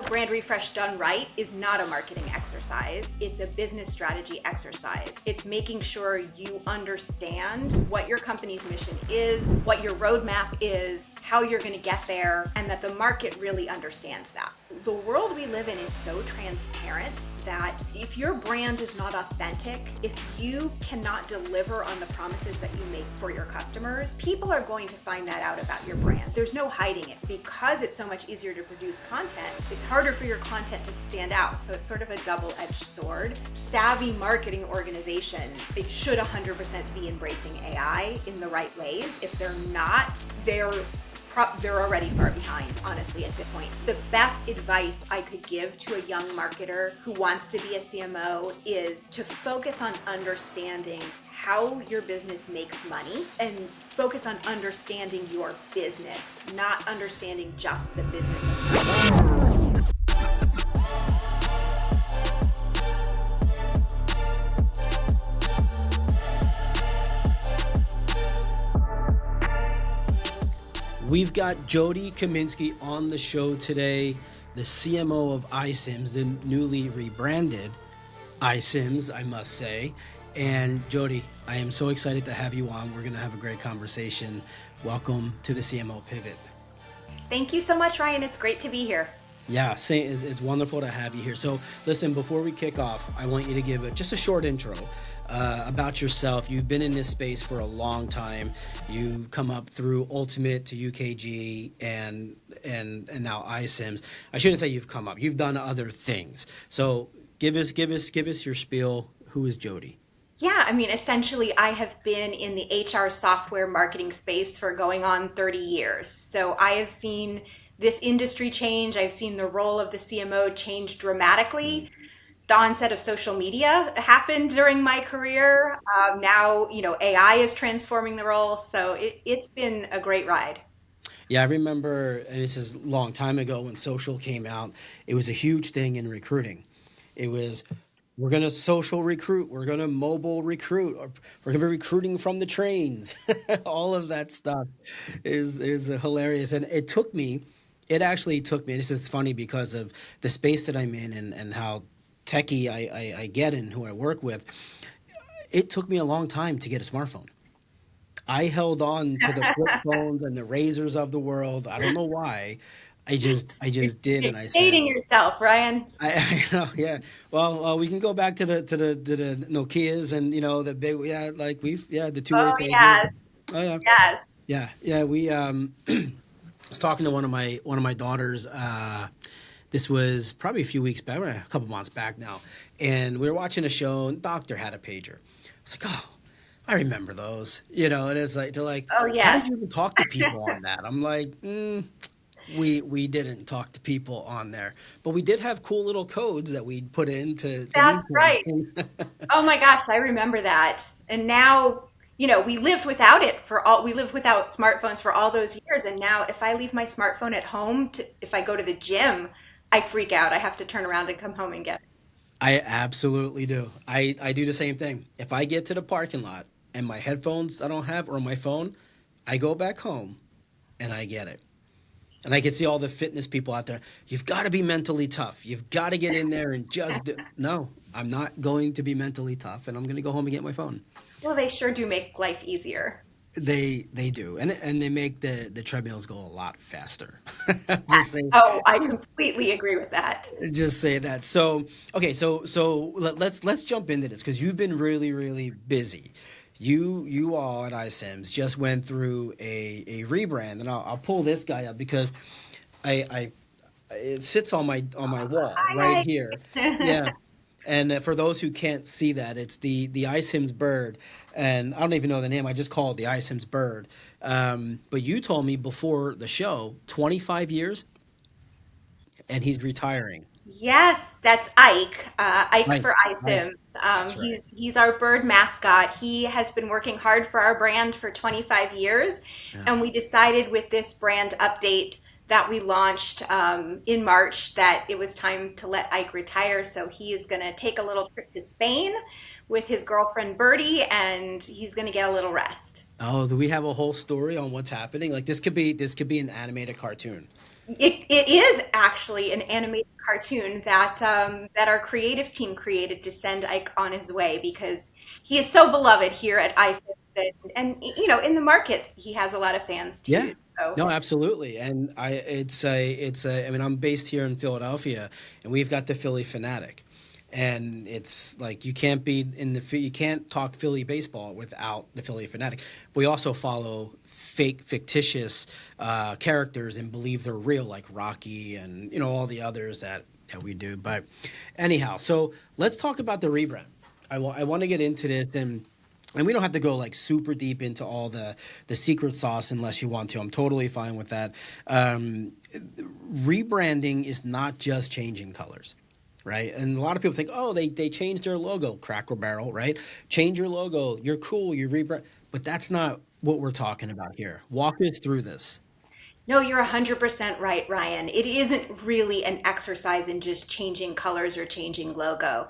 Brand refresh done right is not a marketing exercise. It's a business strategy exercise. It's making sure you understand what your company's mission is, what your roadmap is, how you're going to get there, and that the market really understands that. The world we live in is so transparent that if your brand is not authentic, if you cannot deliver on the promises that you make for your customers, people are going to find that out about your brand. There's no hiding it. Because it's so much easier to produce content, it's harder for your content to stand out. So it's sort of a double-edged sword. Savvy marketing organizations, it should 100% be embracing AI in the right ways. If they're not, they're already far behind, honestly, at this point. The best advice I could give to a young marketer who wants to be a CMO is to focus on understanding how your business makes money and focus on understanding your business, not understanding just the business of marketing. We've got Jody Kaminsky on the show today, the CMO of iCIMS, the newly rebranded iCIMS, I must say. And Jody, I am so excited to have you on. We're going to have a great conversation. Welcome to the CMO Pivot. Thank you so much, Ryan. It's great to be here. Yeah, it's wonderful to have you here. So listen, before we kick off, I want you to give just a short intro about yourself. You've been in this space for a long time. You come up through Ultimate to UKG and now iCIMS. I shouldn't say you've come up. You've done other things. So give us your spiel. Who is Jody? Yeah, I mean, essentially, I have been in the HR software marketing space for going on 30 years. So I have seen this industry change. I've seen the role of the CMO change dramatically. The onset of social media happened during my career. Now, AI is transforming the role. So it's been a great ride. Yeah, I remember, and this is a long time ago when social came out, it was a huge thing in recruiting. It was, we're going to social recruit, we're going to mobile recruit, or we're going to be recruiting from the trains. All of that stuff is hilarious. And it actually took me, this is funny because of the space that I'm in and how techie I get and who I work with. It took me a long time to get a smartphone. I held on to the flip phones and the razors of the world. I don't know why. I just did, and I said, dating yourself, Ryan. I know, yeah. Well, we can go back to the Nokias and the big, the two-way pages. Yes. Oh yeah, yes, yeah. We I was talking to one of my daughters. This was probably a few weeks back, a couple months back now, and we were watching a show. And Doctor had a pager. I was like, oh, I remember those. And it's like they're like, oh yeah. How did you even talk to people on that? I'm like, we didn't talk to people on there, but we did have cool little codes that we'd put into. That's right. Oh my gosh, I remember that. And now, we lived without it we lived without smartphones for all those years. And now if I leave my smartphone at home, if I go to the gym, I freak out. I have to turn around and come home and get it. I absolutely do. I do the same thing. If I get to the parking lot and my headphones I don't have or my phone, I go back home and I get it. And I can see all the fitness people out there. You've got to be mentally tough. You've got to get in there and just do. No, I'm not going to be mentally tough, and I'm going to go home and get my phone. Well, they sure do make life easier. They do, and they make the treadmills go a lot faster. I completely agree with that. Just say that. So okay, so let's jump into this because you've been really, really busy. You all at iCIMS just went through a rebrand, and I'll pull this guy up because it sits on my wall right here. Yeah. And for those who can't see that, it's the iCIMS bird, and I don't even know the name. I just call it the iCIMS bird. But you told me before the show, 25 years, and he's retiring. Yes, that's Ike. Ike for iCIMS. Right. He's our bird mascot. He has been working hard for our brand for 25 years, and we decided with this brand update that we launched in March that it was time to let Ike retire. So he is going to take a little trip to Spain with his girlfriend Birdie, and he's going to get a little rest. Oh, do we have a whole story on what's happening? Like this could be an animated cartoon. It is actually an animated cartoon that our creative team created to send Ike on his way because he is so beloved here at iCIMS, and in the market he has a lot of fans Yeah. too. So No, absolutely. And I mean, I'm based here in Philadelphia, and we've got the Philly Fanatic. And it's like you can't talk Philly baseball without the Philly Fanatic. We also follow fictitious characters and believe they're real, like Rocky and all the others that we do. But anyhow, so let's talk about the rebrand. I want to get into this, and we don't have to go like super deep into all the secret sauce unless you want to. I'm totally fine with that. Rebranding is not just changing colors, right? And a lot of people think, oh, they changed their logo, Cracker Barrel, right? Change your logo, you're cool, you rebrand. But that's not what we're talking about here. Walk us through this. no, you're 100% right, Ryan. It isn't really an exercise in just changing colors or changing logo.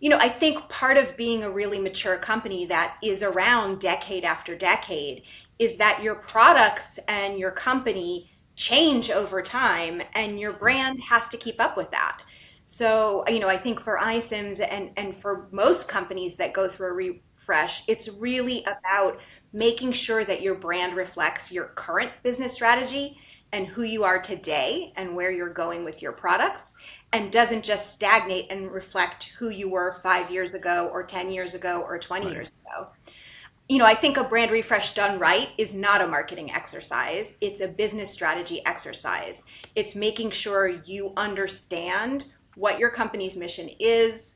I think part of being a really mature company that is around decade after decade is that your products and your company change over time and your brand has to keep up with that. So, I think for iCIMS and for most companies that go through a refresh, it's really about making sure that your brand reflects your current business strategy and who you are today and where you're going with your products, and doesn't just stagnate and reflect who you were 5 years ago or 10 years ago or 20 Right. years ago. I think a brand refresh done right is not a marketing exercise. It's a business strategy exercise. It's making sure you understand what your company's mission is,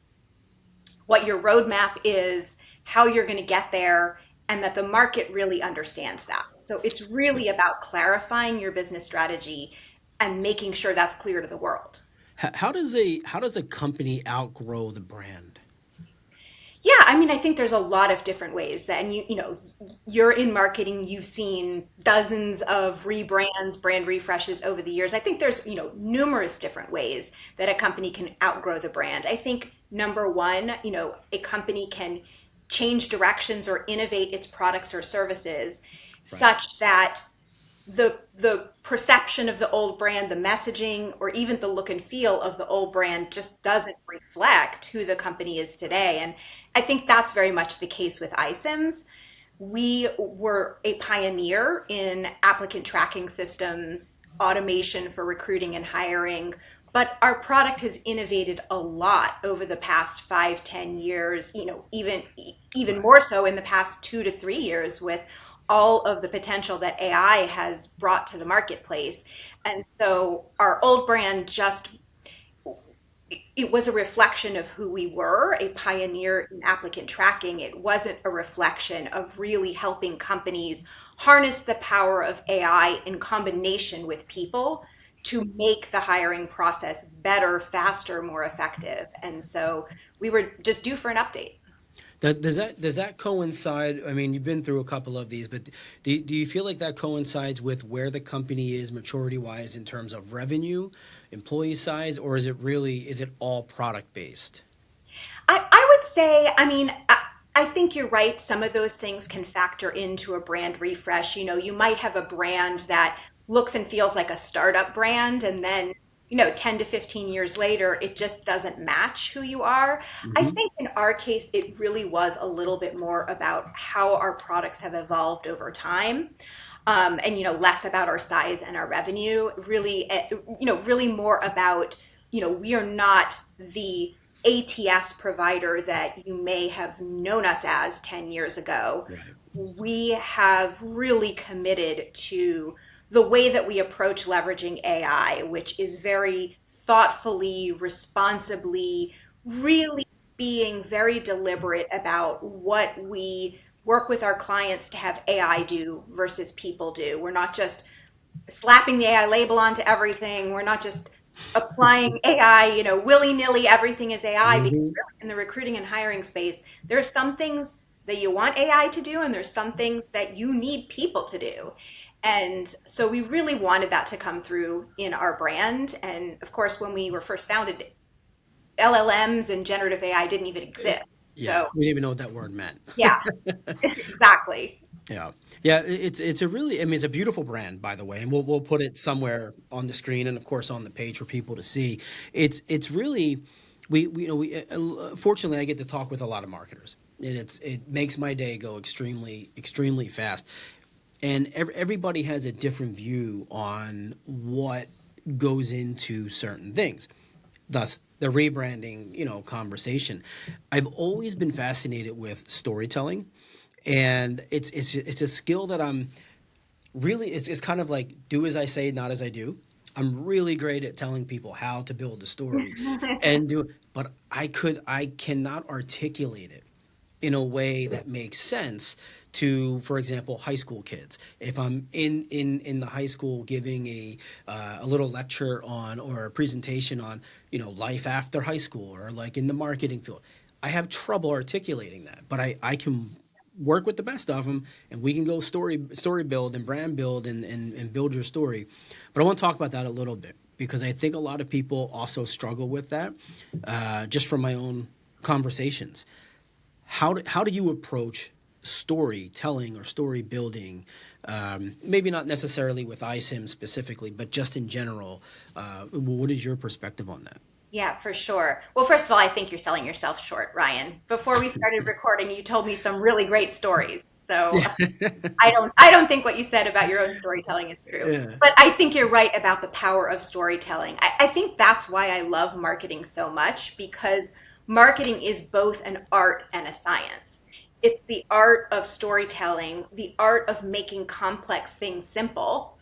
what your roadmap is, how you're going to get there, and that the market really understands that. So it's really about clarifying your business strategy and making sure that's clear to the world. How does a company outgrow the brand? Yeah, I mean, I think there's a lot of different ways that, and you're in marketing, you've seen dozens of rebrands, brand refreshes over the years. I think there's, numerous different ways that a company can outgrow the brand. I think number one, a company can change directions or innovate its products or services Right. such that the perception of the old brand, the messaging, or even the look and feel of the old brand just doesn't reflect who the company is today. And I think that's very much the case with iCIMS. We were a pioneer in applicant tracking systems, automation for recruiting and hiring, but our product has innovated a lot over the past 5, 10 years, even Right. more so in the past 2 to 3 years with all of the potential that AI has brought to the marketplace. And so our old brand just it was a reflection of who we were, a pioneer in applicant tracking. It wasn't a reflection of really helping companies harness the power of AI in combination with people to make the hiring process better, faster, more effective. And so we were just due for an update. Does that coincide? I mean, you've been through a couple of these, but do you feel like that coincides with where the company is maturity wise in terms of revenue, employee size, or is it all product based? I would say, I mean, I think you're right. Some of those things can factor into a brand refresh. You might have a brand that looks and feels like a startup brand, and then, 10 to 15 years later, it just doesn't match who you are. I Hmm. think in our case, it really was a little bit more about how our products have evolved over time. And less about our size and our revenue, really really more about we are not the ATS provider that you may have known us as 10 years ago. Right. We have really committed to the way that we approach leveraging AI, which is very thoughtfully, responsibly, really being very deliberate about what we work with our clients to have AI do versus people do. We're not just slapping the AI label onto everything. We're not just applying AI, willy nilly, everything is AI. Because Hmm. really in the recruiting and hiring space, there's some things that you want AI to do, and there's some things that you need people to do. And so we really wanted that to come through in our brand. And of course, when we were first founded, LLMs and generative AI didn't even exist. Yeah, So we didn't even know what that word meant. yeah, exactly. Yeah, yeah. It's a really, I mean, it's a beautiful brand, by the way, and we'll put it somewhere on the screen and of course on the page for people to see. It's really, we you know we fortunately I get to talk with a lot of marketers, and it makes my day go extremely fast, and everybody has a different view on what goes into certain things. Thus, the rebranding, conversation. I've always been fascinated with storytelling, and it's a skill that I'm really. It's kind of like do as I say, not as I do. I'm really great at telling people how to build a story, and do, but I cannot articulate it in a way that makes sense to, for example, high school kids. If I'm in the high school giving a little lecture on or a presentation on life after high school or like in the marketing field, I have trouble articulating that, but I can work with the best of them, and we can go story build and brand build and build your story. But I want to talk about that a little bit because I think a lot of people also struggle with that, just from my own conversations. How do you approach storytelling or story building? Maybe not necessarily with iCIMS specifically, but just in general. What is your perspective on that? Yeah, for sure. Well, first of all, I think you're selling yourself short, Ryan. Before we started recording, you told me some really great stories. So I don't think what you said about your own storytelling is true. Yeah. But I think you're right about the power of storytelling. I think that's why I love marketing so much, because marketing is both an art and a science. It's the art of storytelling, the art of making complex things simple,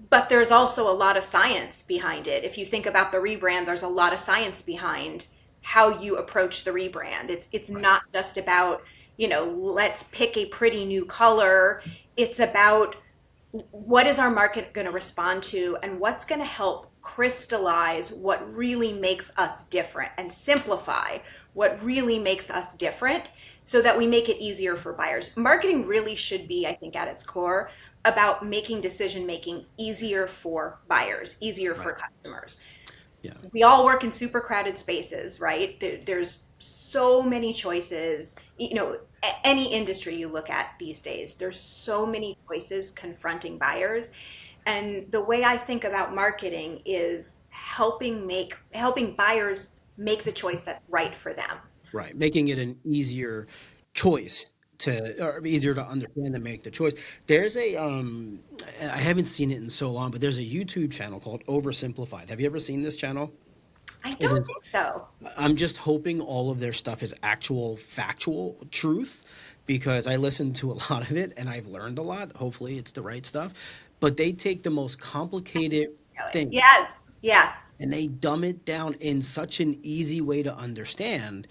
but there's also a lot of science behind it. If you think about the rebrand, there's a lot of science behind how you approach the rebrand. It's Right. not just about, let's pick a pretty new color. It's about what is our market going to respond to and what's going to help crystallize what really makes us different and simplify what really makes us different so that we make it easier for buyers. Marketing really should be, I think, at its core about making decision making easier for buyers, easier for Right. customers. Yeah. We all work in super crowded spaces, right? There's so many choices. Any industry you look at these days, there's so many choices confronting buyers. And the way I think about marketing is helping buyers make the choice that's right for them. Right. Making it an easier choice or easier to understand and make the choice. There's I haven't seen it in so long, but there's a YouTube channel called Oversimplified. Have you ever seen this channel? I It don't is. think so. I'm just hoping all of their stuff is actual factual truth because I listened to a lot of it and I've learned a lot. Hopefully, it's the right stuff. But they take the most complicated things Yes, yes. and they dumb it down in such an easy way to understand.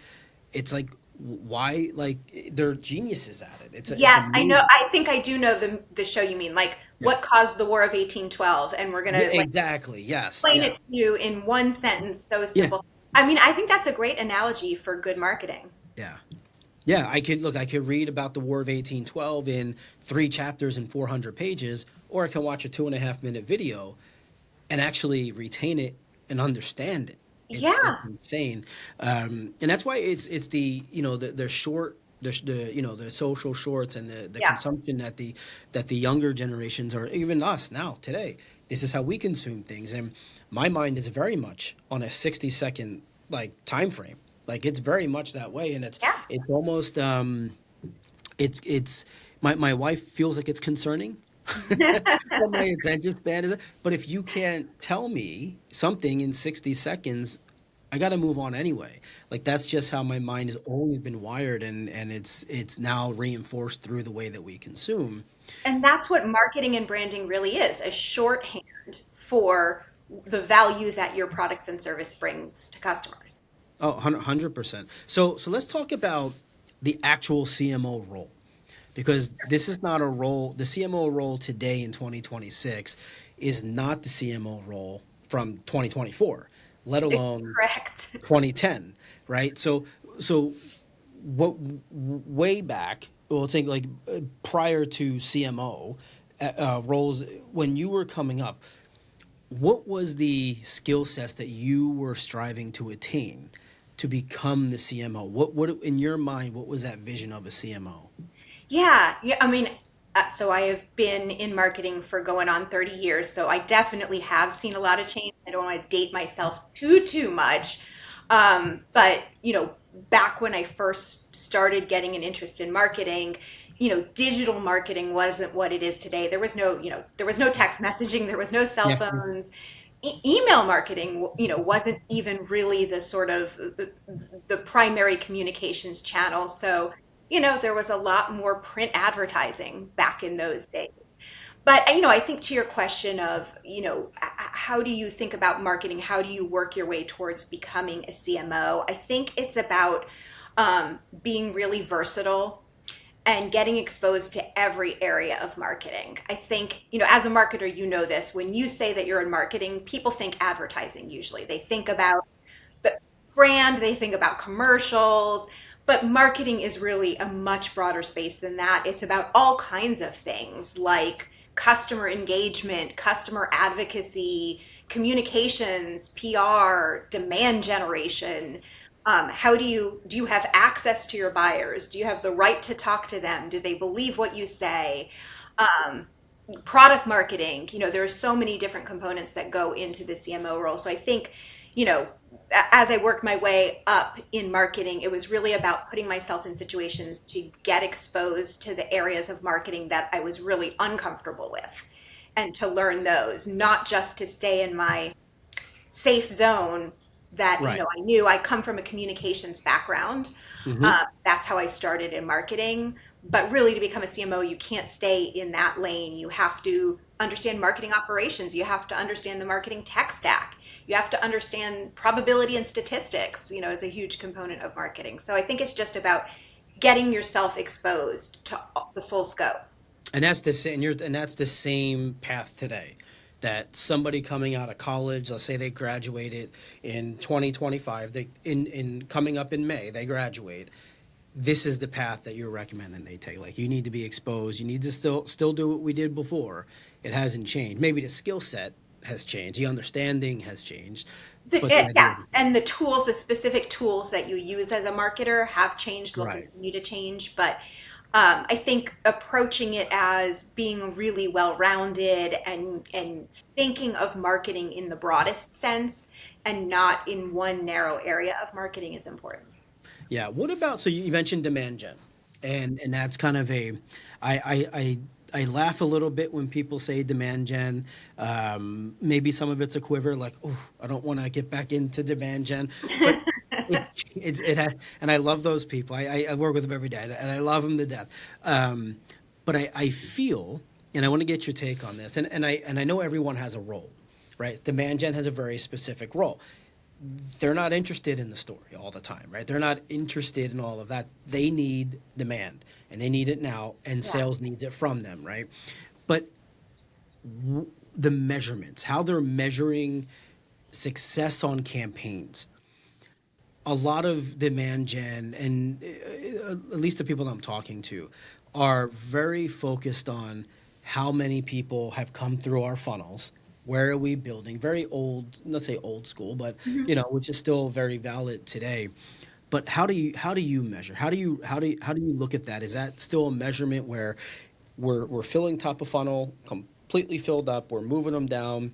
It's like why like they're geniuses at it. It's Yes, I know. amazing. I think I do know the show you mean. Like, Yeah. what caused the War of 1812? And we're Yeah, gonna like exactly. Yes. explain Yeah. it to you in one sentence, so Yeah. simple. I mean, I think that's a great analogy for good marketing. Yeah. Yeah, I could read about the War of 1812 in 3 chapters and 400 pages, or I can watch a 2.5 minute video and actually retain it and understand it. It's Yeah, insane, and that's why it's the the short the social shorts and the yeah. consumption that the younger generations or even us now today. This is how we consume things, and my mind is very much on a 60-second like time frame. Like it's very much that way, and Yeah. it's almost it's my wife feels like it's concerning what my attention span is. But if you can't tell me something in 60 seconds, I got to move on anyway. Like that's just how my mind has always been wired, and it's now reinforced through the way that we consume. And that's what marketing and branding really is, a shorthand for the value that your products and service brings to customers. Oh, 100%. So let's talk about the actual CMO role because this is not a role. The CMO role today in 2026 is not the CMO role from 2024, let alone Correct. 2010, right? So what way back, well, think like prior to CMO roles when you were coming up, what was the skill sets that you were striving to attain to become the CMO? What in your mind, what was that vision of a CMO? Yeah. I mean, so I have been in marketing for going on 30 years, so I definitely have seen a lot of change. I don't want to date myself too much. But, back when I first started getting an interest in marketing, digital marketing wasn't what it is today. There was no text messaging, there was no cell Yeah. phones. Email marketing, wasn't even really the sort of the primary communications channel. So, there was a lot more print advertising back in those days. But, I think to your question of, how do you think about marketing? How do you work your way towards becoming a CMO? I think it's about being really versatile and getting exposed to every area of marketing. I think, as a marketer, you know this. When you say that you're in marketing, people think advertising usually. They think about the brand, they think about commercials, but marketing is really a much broader space than that. It's about all kinds of things like customer engagement, customer advocacy, communications, PR, demand generation. How do you have access to your buyers? Do you have the right to talk to them? Do they believe what you say? Um, Product marketing, there are so many different components that go into the CMO role. So I think, you know, as I worked my way up in marketing, it was really about putting myself in situations to get exposed to the areas of marketing that I was really uncomfortable with and to learn those, not just to stay in my safe zone that, Right. I knew. I come from a communications background. Hmm. That's how I started in marketing. But really, to become a CMO, you can't stay in that lane. You have to understand marketing operations. You have to understand the marketing tech stack. You have to understand probability and statistics, is a huge component of marketing. So I think it's just about getting yourself exposed to the full scope. And that's the same. And that's the same path today. That somebody coming out of college, let's say they graduated in 2025, they in coming up in May, they graduate. This is the path that you're recommending they take. Like you need to be exposed. You need to still do what we did before. It hasn't changed. Maybe the skill set has changed. The understanding has changed, but the idea. Yes, and the tools, the specific tools that you use as a marketer have changed, will Right. continue to change. But I think approaching it as being really well-rounded and thinking of marketing in the broadest sense and not in one narrow area of marketing is important. Yeah. What about, so you mentioned demand gen, and that's kind of a, I laugh a little bit when people say demand gen. Maybe some of it's a quiver, like, oh, I don't want to get back into demand gen, but and I love those people. I work with them every day, and I love them to death. But I feel, and I want to get your take on this, and I know everyone has a role, right? Demand gen has a very specific role. They're not interested in the story all the time, right? They're not interested in all of that. They need demand and they need it now, and Yeah. sales needs it from them, right? But the measurements, how they're measuring success on campaigns, a lot of demand gen, and at least the people I'm talking to, are very focused on how many people have come through our funnels. Where are we building? Very old, let's say old school, but which is still very valid today. But how do you measure? How do you look at that? Is that still a measurement where we're filling top of funnel completely filled up, we're moving them down,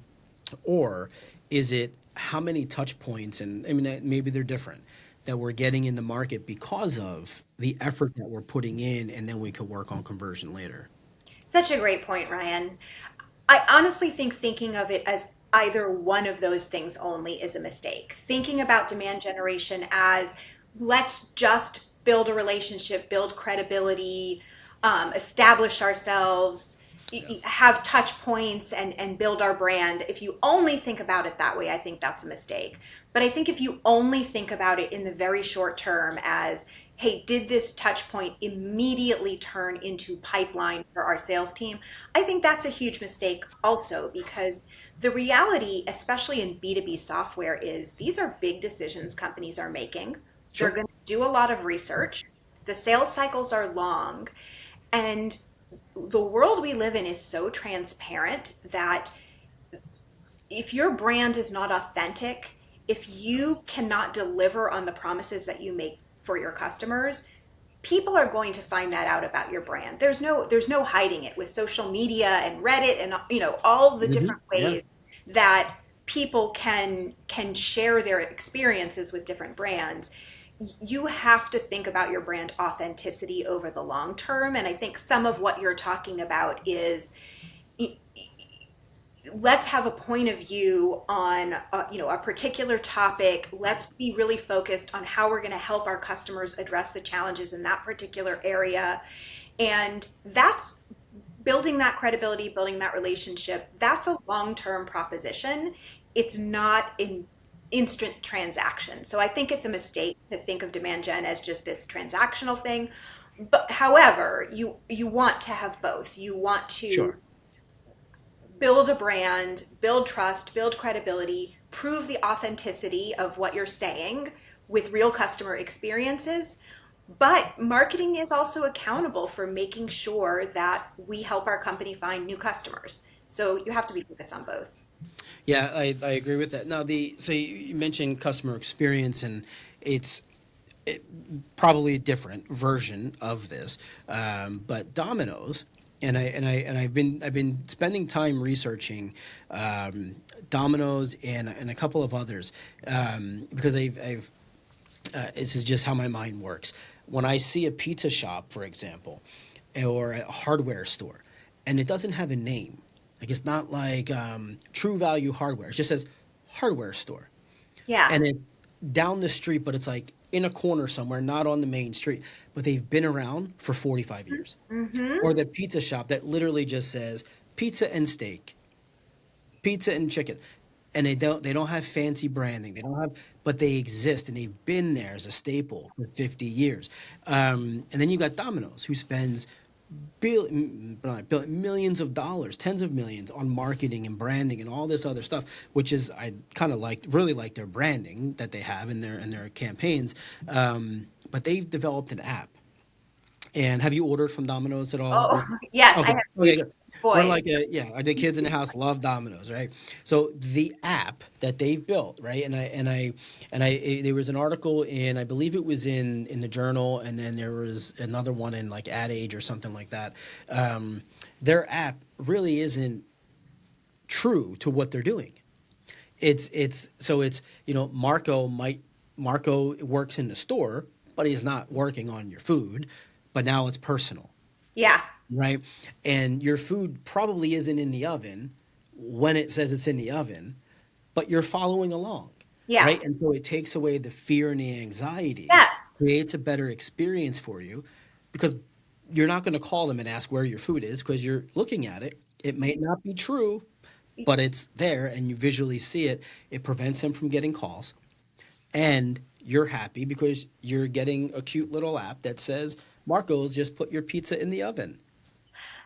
or is it how many touch points, and I mean maybe they're different, that we're getting in the market because of the effort that we're putting in, and then we could work on conversion later. Such a great point, Ryan. I honestly think thinking of it as either one of those things only is a mistake. Thinking about demand generation as let's just build a relationship, build credibility, establish ourselves, have touch points, and build our brand. If you only think about it that way, I think that's a mistake. But I think if you only think about it in the very short term as, hey, did this touch point immediately turn into pipeline for our sales team? I think that's a huge mistake also, because the reality, especially in B2B software, is these are big decisions companies are making. They're Sure. going to do a lot of research. The sales cycles are long. And the world we live in is so transparent that if your brand is not authentic, if you cannot deliver on the promises that you make for your customers, people are going to find that out about your brand. There's no hiding it with social media and Reddit and all the different Yeah. ways that people can share their experiences with different brands. You have to think about your brand authenticity over the long term. And I think some of what you're talking about is, let's have a point of view on a particular topic. Let's be really focused on how we're going to help our customers address the challenges in that particular area. And that's building that credibility, building that relationship. That's a long-term proposition. It's not an instant transaction. So I think it's a mistake to think of demand gen as just this transactional thing. But however, you want to have both. You want to Sure. build a brand, build trust, build credibility, prove the authenticity of what you're saying with real customer experiences. But marketing is also accountable for making sure that we help our company find new customers. So you have to be focused on both. Yeah, I agree with that. Now, so you mentioned customer experience, and it's probably a different version of this, but Domino's, I've been spending time researching Domino's and a couple of others, because I've this is just how my mind works. When I see a pizza shop, for example, or a hardware store, and it doesn't have a name, like it's not like True Value Hardware. It just says hardware store, Yeah. and it's down the street, but it's like in a corner somewhere, not on the main street. But they've been around for 45 years. Mm-hmm. Or the pizza shop that literally just says pizza and steak, pizza and chicken, and they don't have fancy branding. They don't have, but they exist and they've been there as a staple for 50 years. And then you got Domino's, who spends millions of dollars, tens of millions on marketing and branding and all this other stuff, which is, I kind of really like their branding that they have in their campaigns. But they've developed an app. And have you ordered from Domino's at all? Oh, yes, I Okay. have two Okay. Good. We're boys. like the kids in the house love Domino's, right? So the app that they've built, right? There was an article in, I believe it was in the Journal, and then there was another one in like Ad Age or something like that. Their app really isn't true to what they're doing. It's Marco works in the store, but he's not working on your food, but now it's personal. Yeah. Right. And your food probably isn't in the oven when it says it's in the oven, but you're following along. Yeah. Right. And so it takes away the fear and the anxiety, Yes. creates a better experience for you, because you're not going to call them and ask where your food is because you're looking at it. It may not be true, but it's there and you visually see it. It prevents them from getting calls. And you're happy because you're getting a cute little app that says, Marco's, just put your pizza in the oven.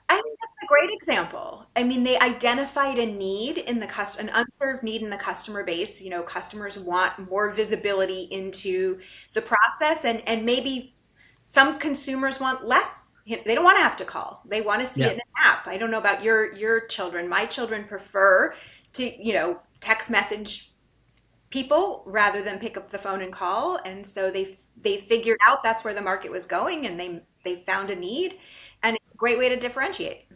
I think that's a great example. I mean, they identified a need in an unserved need in the customer base. Customers want more visibility into the process, and maybe some consumers want less. They don't want to have to call. They want to see it Yeah. in an app. I don't know about your children. My children prefer to, text message people rather than pick up the phone and call. And so they figured out that's where the market was going, and they found a need, and it's a great way to differentiate.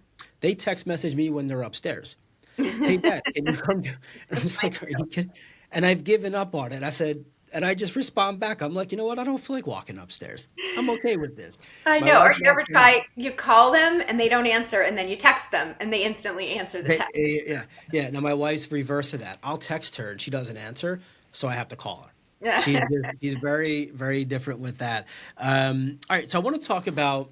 They text message me when they're upstairs. Hey, Dad, can you come? And I'm just like, are you kidding? And I've given up on it. I said, and I just respond back. I'm like, you know what? I don't feel like walking upstairs. I'm okay with this. I My know. Or wife you ever walked in. try, you call them and they don't answer, and then you text them and they instantly answer the text. Yeah, yeah. Now my wife's reverse of that. I'll text her and she doesn't answer, so I have to call her. She's very, very different with that. All right, so I want to talk about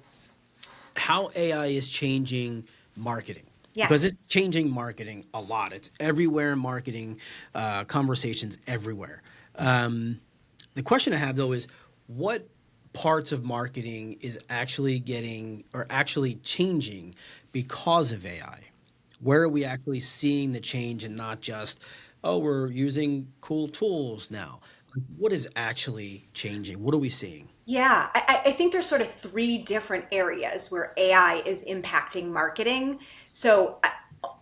how AI is changing marketing, Yeah. because it's changing marketing a lot. It's everywhere in marketing, conversations everywhere. The question I have though is, what parts of marketing is actually actually changing because of AI? Where are we actually seeing the change, and not just, oh, we're using cool tools now? What is actually changing? What are we seeing? Yeah, I think there's sort of three different areas where AI is impacting marketing. So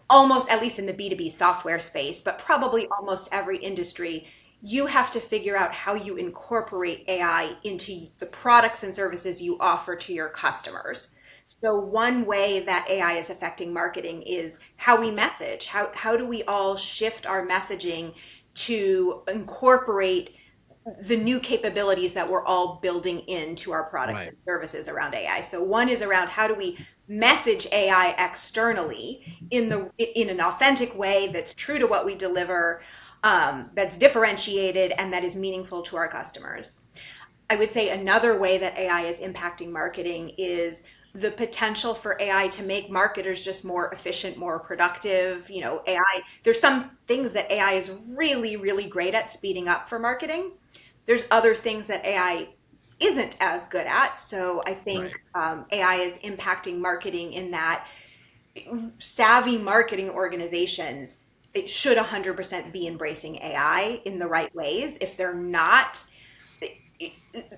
almost, at least in the B2B software space, but probably almost every industry, you have to figure out how you incorporate AI into the products and services you offer to your customers. So one way that AI is affecting marketing is how we message. How do we all shift our messaging to incorporate the new capabilities that we're all building into our products Right. and services around AI. So one is around how do we message AI externally in an authentic way that's true to what we deliver, that's differentiated and that is meaningful to our customers. I would say another way that AI is impacting marketing is the potential for AI to make marketers just more efficient, more productive. You know, AI, there's some things that AI is really, really great at speeding up for marketing. There's other things that AI isn't as good at. So I think Right. AI is impacting marketing in that savvy marketing organizations, it should 100% be embracing AI in the right ways. If they're not,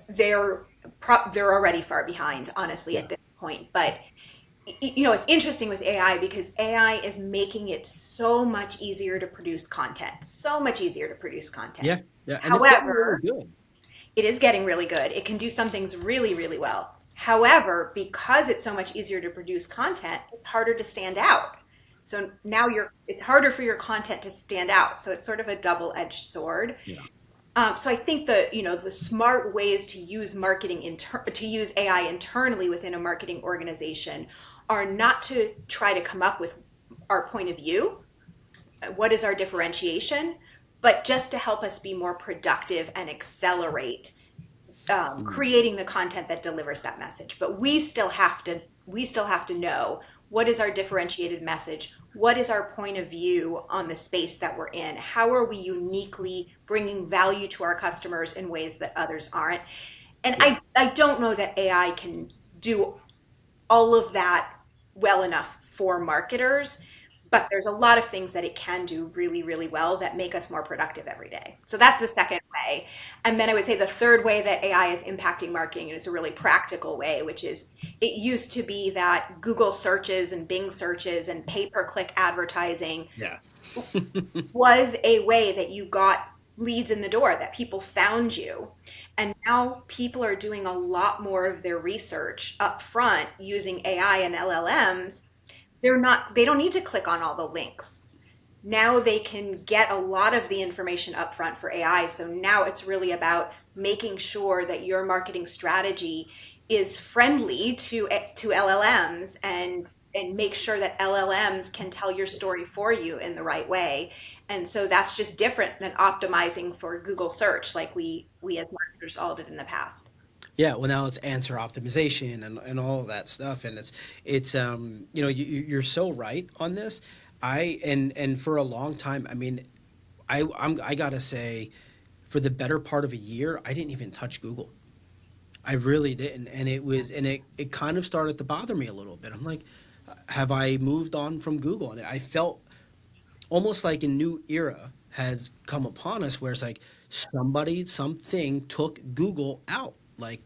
they're they're already far behind, honestly, Yeah. at this point. But you know, it's interesting with AI because AI is making it so much easier to produce content, so much easier to produce content. Yeah. Yeah. And it's getting really However, good. it is getting really good. It can do some things really, really well. However, because it's so much easier to produce content, it's harder to stand out. So now it's harder for your content to stand out. So it's sort of a double-edged sword. Yeah. So I think the smart ways to use to use AI internally within a marketing organization are not to try to come up with our point of view, what is our differentiation, but just to help us be more productive and accelerate Mm. creating the content that delivers that message. But we still have to know what is our differentiated message, what is our point of view on the space that we're in, how are we uniquely bringing value to our customers in ways that others aren't. And Yeah. I don't know that AI can do all of that well enough for marketers, but there's a lot of things that it can do really, really well that make us more productive every day. So that's the second way. And then I would say the third way that AI is impacting marketing is a really practical way, which is it used to be that Google searches and Bing searches and pay-per-click advertising Yeah. was a way that you got leads in the door, that people found you. And now people are doing a lot more of their research up front using AI and LLMs. They don't need to click on all the links. Now they can get a lot of the information up front for AI. So now it's really about making sure that your marketing strategy is friendly to LLMs and make sure that LLMs can tell your story for you in the right way. And so that's just different than optimizing for Google search like we as marketers all did in the past. Yeah, well now it's answer optimization and all of that stuff, and you know you're so right on this. And for a long time, I mean, I gotta say, for the better part of a year, I didn't even touch Google. I really didn't, and it kind of started to bother me a little bit. I'm like, have I moved on from Google? And I felt almost like a new era has come upon us where it's like something took Google out. Like,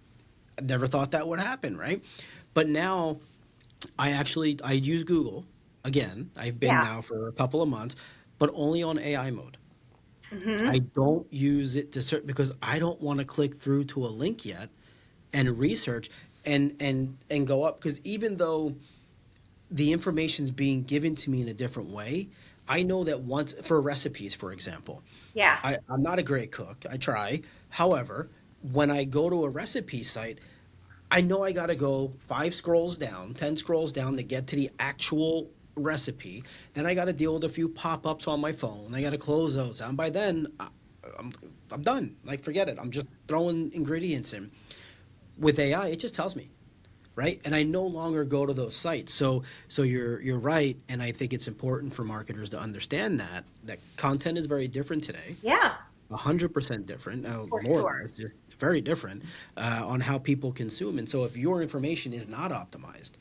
I never thought that would happen, right? But now I use Google again. I've been Yeah. now for a couple of months, but only on AI mode. Hmm. I don't use it to search because I don't want to click through to a link yet and research and go up, because even though the information's being given to me in a different way, I know that once for recipes, for example, Yeah. I'm not a great cook. I try. However, when I go to a recipe site, I know I got to go 5 scrolls down, 10 scrolls down to get to the actual recipe. Then I got to deal with a few pop ups on my phone. I got to close those out. And by then, I'm, I'm done. Like, forget it. I'm just throwing ingredients in. With AI, it just tells me, right? And I no longer go to those sites. So you're right, and I think it's important for marketers to understand that content is very different today, Yeah, 100% different, for more than sure. it's just very different on how people consume. And so if your information is not optimized,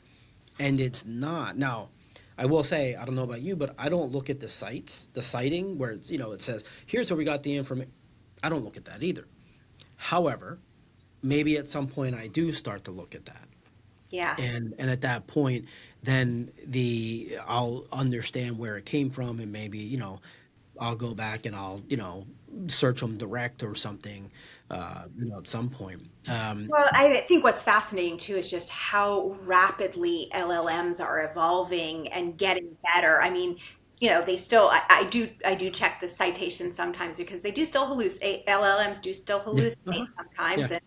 and it's not now. I will say, I don't know about you, but I don't look at the citing where it's, it says, here's where we got the information. I don't look at that either. However, maybe at some point I do start to look at that. Yeah. And at that point, then I'll understand where it came from, and maybe, I'll go back and I'll, search them direct or something, at some point. Well, I think what's fascinating too is just how rapidly LLMs are evolving and getting better. I mean, they still, I do check the citation sometimes because they do still hallucinate. LLMs do still Yeah. hallucinate Uh-huh. sometimes. Yeah.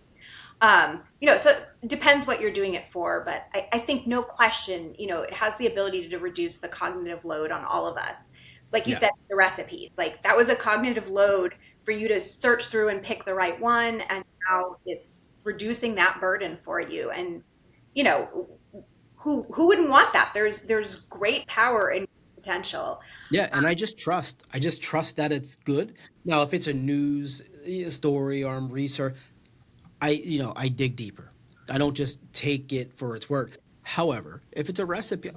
And, so it depends what you're doing it for. But I think no question, it has the ability to reduce the cognitive load on all of us. Like you Yeah. said, the recipes, like that was a cognitive load for you to search through and pick the right one. And now it's reducing that burden for you. And, you know, who wouldn't want that? There's great power in potential. Yeah, and I just trust that it's good. Now, if it's a news story or I'm research, I dig deeper. I don't just take it for its word. However, if it's a recipe,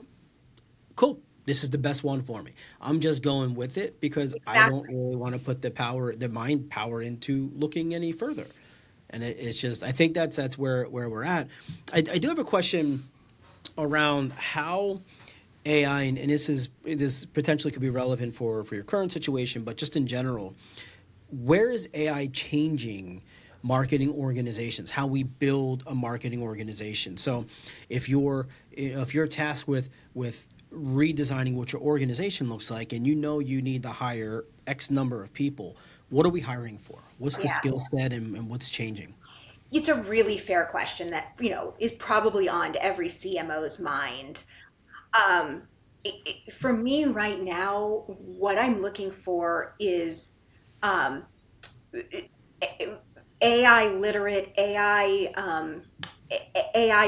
cool. This is the best one for me. I'm just going with it because I don't Exactly. really want to put the mind power into looking any further. And it's just, I think that's where we're at. I do have a question around how AI, and this potentially could be relevant for your current situation, but just in general, where is AI changing marketing organizations? How we build a marketing organization? So, if you're tasked with redesigning what your organization looks like, and you need to hire X number of people, what are we hiring for? What's the Yeah. skill set and what's changing? It's a really fair question that, is probably on every CMO's mind. Um, for me right now, what I'm looking for is um, AI literate, AI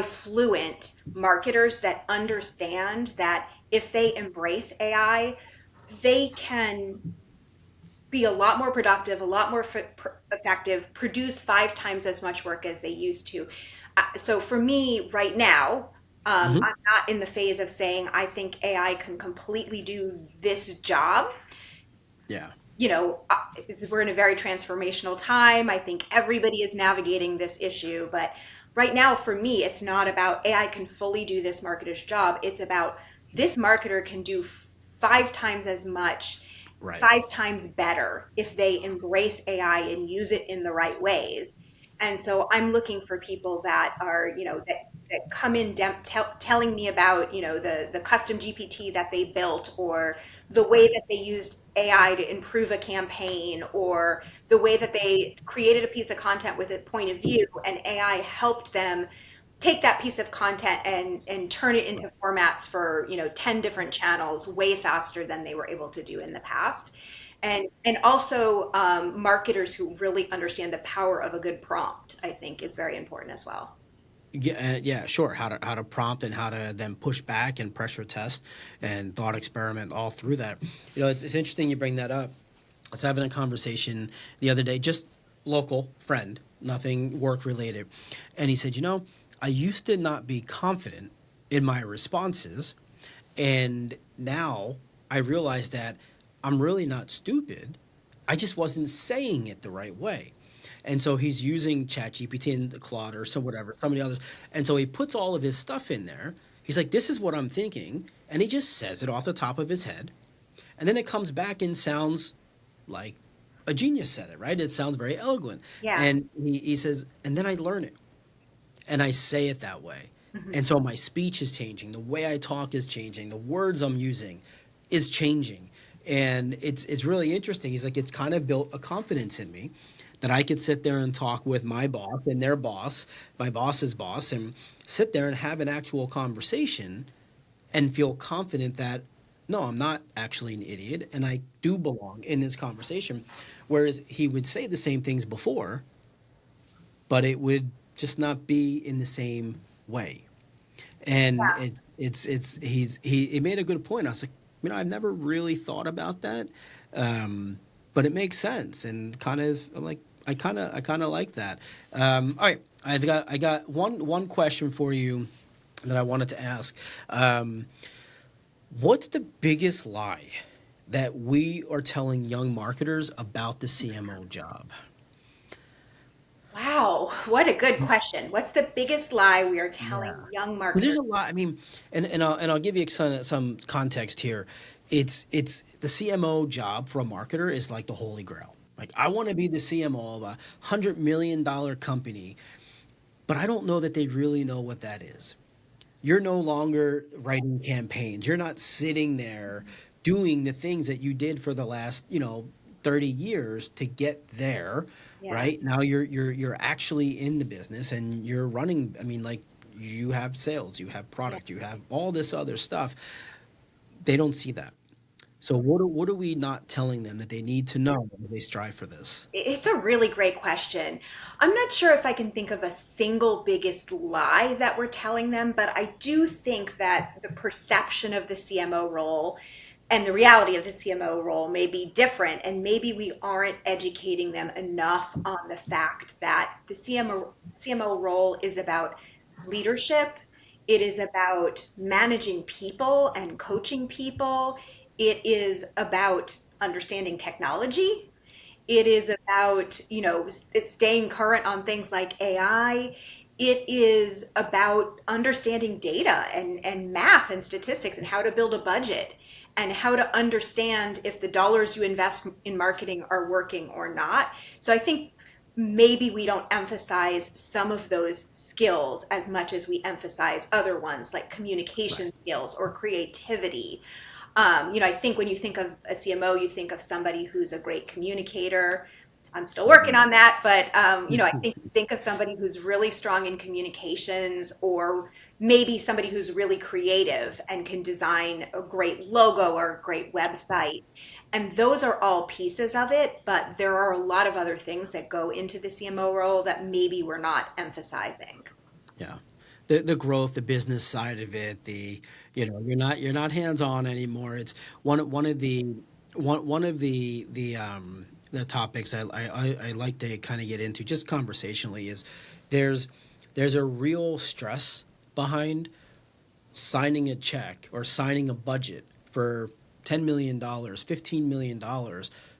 fluent marketers that understand that if they embrace AI, they can be a lot more productive, a lot more effective, produce 5 times as much work as they used to. So for me right now, Hmm. I'm not in the phase of saying I think AI can completely do this job. Yeah. We're in a very transformational time. I think everybody is navigating this issue, but right now for me, it's not about AI can fully do this marketer's job. It's about this marketer can do 5 times as much, Right. 5 times better if they embrace AI and use it in the right ways. And so I'm looking for people that are, that come in telling me about, the custom GPT that they built, or the way Right. that they used AI to improve a campaign, or the way that they created a piece of content with a point of view and AI helped them take that piece of content and turn it into Right. formats for 10 different channels way faster than they were able to do in the past. And also marketers who really understand the power of a good prompt, I think, is very important as well. Yeah, yeah, sure. How to prompt and how to then push back and pressure test and thought experiment all through that. It's interesting you bring that up. I was having a conversation the other day, just local friend, nothing work related, and he said, I used to not be confident in my responses, and now I realize that I'm really not stupid. I just wasn't saying it the right way. And so he's using ChatGPT and Claude or some whatever, some of the others. And so he puts all of his stuff in there. He's like, this is what I'm thinking. And he just says it off the top of his head. And then it comes back and sounds like a genius said it, right? It sounds very eloquent. Yeah. And he says, and then I learn it and I say it that way. Mhm. And so my speech is changing, the way I talk is changing, the words I'm using is changing. And it's really interesting. He's like, it's kind of built a confidence in me that I could sit there and talk with my boss and their boss, my boss's boss, and sit there and have an actual conversation and feel confident that no, I'm not actually an idiot and I do belong in this conversation. Whereas he would say the same things before, but it would just not be in the same way. And he made a good point. I was like, I've never really thought about that, but it makes sense. And kind of, I'm like, I kind of like that. All right, I got one question for you that I wanted to ask. What's the biggest lie that we are telling young marketers about the CMO job? Wow, what a good question. What's the biggest lie we are telling Yeah. young Because there's marketers? a lot. I mean, and I'll give you some context here. it's the CMO job for a marketer is like the holy grail. Like, I want to be the CMO of $100 million company, but I don't know that they really know what that is. You're no longer writing campaigns. You're not sitting there doing the things that you did for the last, 30 years to get there, Yeah. right? Now you're actually in the business and you're running, I mean, like, you have sales, you have Yeah. product, you have all this other stuff. They don't see that. So what are we not telling them that they need to know as they strive for this? It's a really great question. I'm not sure if I can think of a single biggest lie that we're telling them, but I do think that the perception of the CMO role and the reality of the CMO role may be different, and maybe we aren't educating them enough on the fact that the CMO role is about leadership. It is about managing people and coaching people. It is about understanding technology. It is about, staying current on things like AI. It is about understanding data and math and statistics and how to build a budget and how to understand if the dollars you invest in marketing are working or not. So I think maybe we don't emphasize some of those skills as much as we emphasize other ones like Right. communication skills or creativity. I think when you think of a CMO, you think of somebody who's a great communicator. I'm still working Mhm. on that, but I think of somebody who's really strong in communications, or maybe somebody who's really creative and can design a great logo or a great website. And those are all pieces of it, but there are a lot of other things that go into the CMO role that maybe we're not emphasizing. Yeah. The growth, the business side of it, you're not hands on anymore. It's one of the topics I like to kind of get into just conversationally is there's there's a real stress behind signing a check or signing a budget for $10 million, $15 million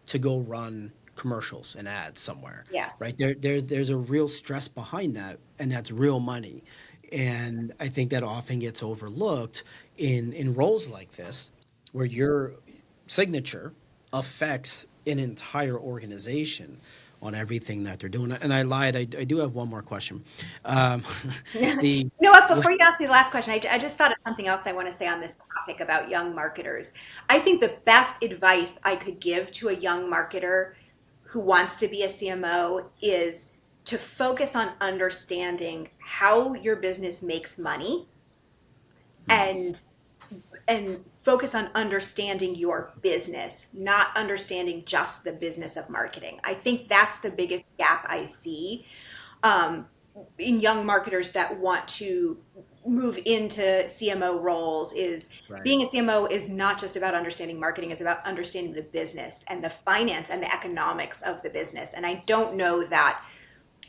to go run commercials and ads somewhere, Yeah. right? There's a real stress behind that, and that's real money. And I think that often gets overlooked in roles like this, where your signature affects an entire organization on everything that they're doing. And I lied. I do have one more question. Um, the You know what? Before you ask me the last question, I just thought of something else I want to say on this topic about young marketers. I think the best advice I could give to a young marketer who wants to be a CMO is to focus on understanding how your business makes money, and focus on understanding your business, not understanding just the business of marketing. I think that's the biggest gap I see, um, in young marketers that want to move into CMO roles. Is right. being a CMO is not just about understanding marketing, it's about understanding the business and the finance and the economics of the business. And I don't know that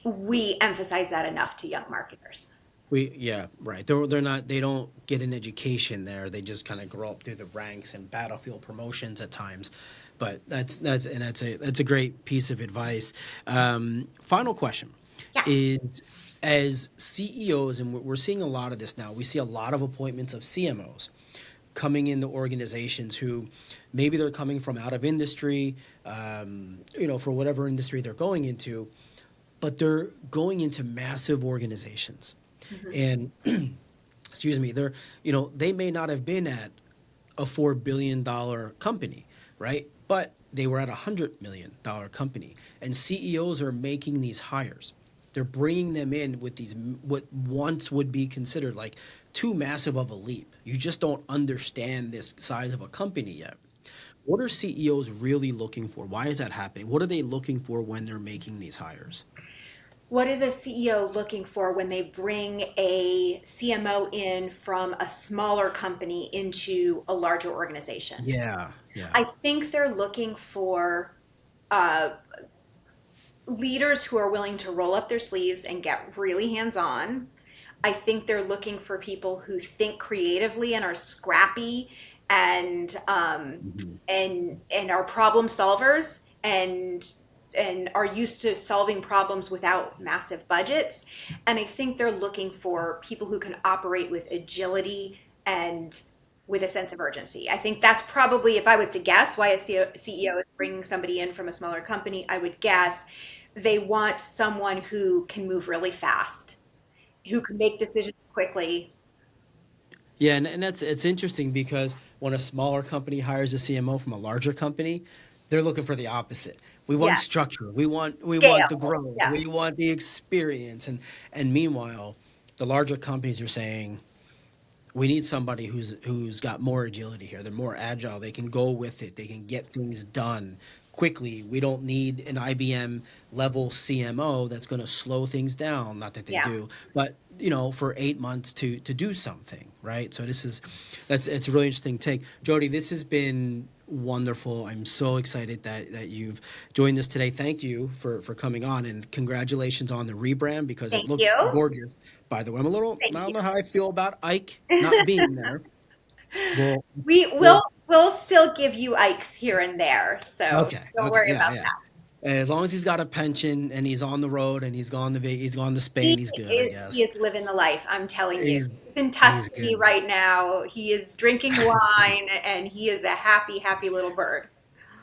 we emphasize that enough to young marketers. Yeah, right. They're not, they don't get an education there. They just kind of grow up through the ranks and battlefield promotions at times. But that's a great piece of advice. Final question Yeah. is, as CEOs, and we're seeing a lot of this now. We see a lot of appointments of CMOs coming into organizations who maybe they're coming from out of industry, for whatever industry they're going into, but they're going into massive organizations. Mhm. And excuse me, they may not have been at a $4 billion company, right? But they were at $100 million company, and CEOs are making these hires. They're bringing them in with these what once would be considered like too massive of a leap. You just don't understand this size of a company yet. What are CEOs really looking for? Why is that happening? What are they looking for when they're making these hires? What is a CEO looking for when they bring a CMO in from a smaller company into a larger organization? Yeah, yeah. I think they're looking for uh, leaders who are willing to roll up their sleeves and get really hands on. I think they're looking for people who think creatively and are scrappy, and Mhm. are problem solvers, and are used to solving problems without massive budgets. And I think they're looking for people who can operate with agility and with a sense of urgency. I think that's probably, if I was to guess why a CEO is bringing somebody in from a smaller company, I would guess they want someone who can move really fast, who can make decisions quickly. Yeah, and that's it's interesting because when a smaller company hires a CMO from a larger company, they're looking for the opposite. We want Yeah, structure. We want the scale. growth. Yeah, We want the experience. And meanwhile, the larger companies are saying we need somebody who's got more agility here. They're more agile. They can go with it. They can get things done quickly. We don't need an IBM level CMO that's going to slow things down. Not that they yeah. do, but for 8 months to do something, right? So that's it's a really interesting take. Jody, this has been wonderful. I'm so excited that you've joined us today. Thank you for coming on, and congratulations on the rebrand because it Thank you. looks gorgeous. By the way, I Thank don't you. know how I feel about Ike not being there. Well, We will well, we'll still give you Ikes here and there, so okay, don't okay, worry yeah, about yeah. that. As long as he's got a pension and he's on the road and he's gone to Spain, he's good, I He guess. is living the life, I'm telling you. He's He's in he's Tuscany good. right now. He is drinking wine and he is a happy, happy little bird.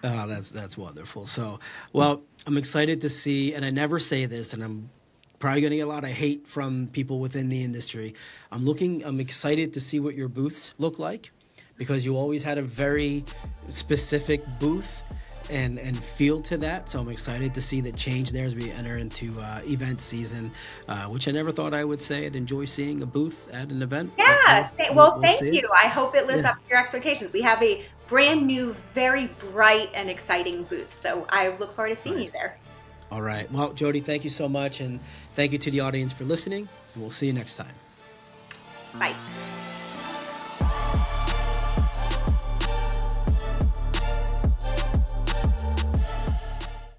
Oh, that's wonderful. So, well, I'm excited to see, and I never say this, and I'm probably going to get a lot of hate from people within the industry. I'm excited to see what your booths look like because you always had a very specific booth and feel to that. So I'm excited to see the change there as we enter into event season, which I never thought I would say. I'd enjoy seeing a booth at an event, but Yeah. we'll, Well, we'll thank see you. it. I hope it lives Yeah. up to your expectations. We have a brand new, very bright and exciting booth. So I look forward to seeing you Right. there. All right. Well, Jody, thank you so much. And thank you to the audience for listening. And we'll see you next time. Bye.